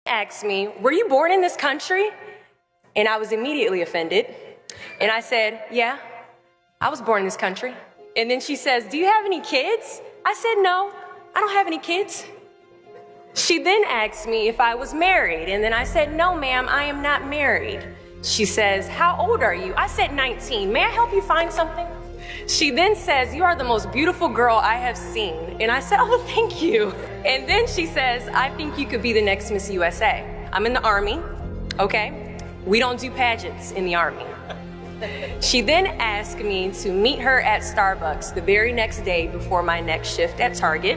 asked me, were you born in this country? And I was immediately offended. And I said, yeah, I was born in this country. And then she says, do you have any kids? I said, no, I don't have any kids. She then asked me if I was married. And then I said, no, ma'am, I am not married. She says, how old are you? I said, 19. May I help you find something? She then says, you are the most beautiful girl I have seen. And I said, oh, thank you. And then she says, I think you could be the next Miss USA. I'm in the Army, okay? We don't do pageants in the Army. She then asked me to meet her at Starbucks the very next day before my next shift at Target.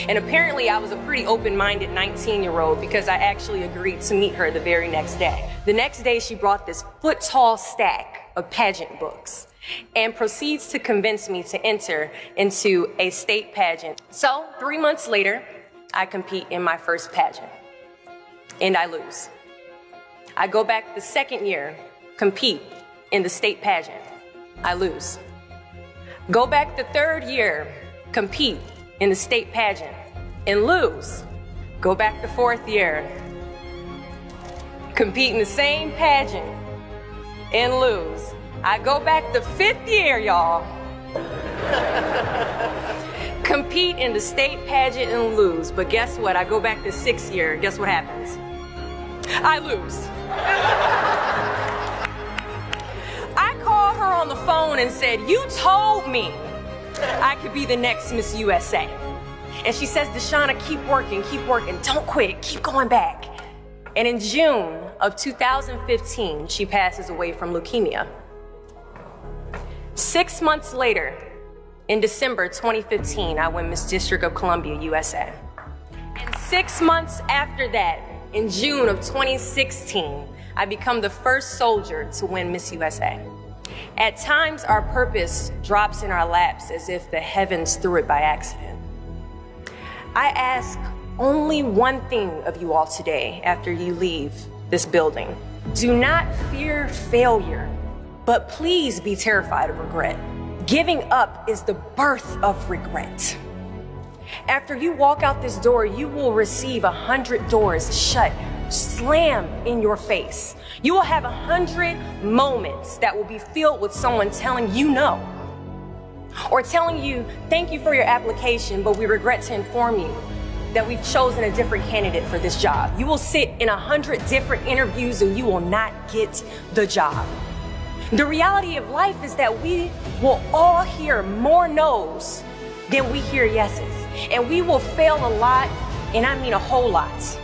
And apparently I was a pretty open-minded 19-year-old because I actually agreed to meet her the very next day. The next day she brought this foot-tall stack of pageant books and proceeds to convince me to enter into a state pageant. So 3 months later, I compete in my first pageant and I lose. I go back the second year, compete in the state pageant. I lose. Go back the third year, compete in the state pageant and lose. Go back the fourth year, compete in the same pageant and lose. I go back the fifth year, y'all. Compete in the state pageant and lose. But guess what? I go back the sixth year. Guess what happens? I lose. I called her on the phone and said, you told me I could be the next Miss USA. And she says, Deshauna, keep working, don't quit, keep going back. And in June of 2015, she passes away from leukemia. 6 months later, in December 2015, I win Miss District of Columbia, USA. And 6 months after that, in June of 2016, I become the first soldier to win Miss USA. At times, our purpose drops in our laps as if the heavens threw it by accident. I ask only one thing of you all today after you leave this building. Do not fear failure, but please be terrified of regret. Giving up is the birth of regret. After you walk out this door, you will receive 100 doors shut, slam in your face. You will have 100 moments that will be filled with someone telling you no, or telling you, thank you for your application, but we regret to inform you that we've chosen a different candidate for this job. You will sit in 100 different interviews and you will not get the job. The reality of life is that we will all hear more no's than we hear yeses. And we will fail a lot, and I mean a whole lot.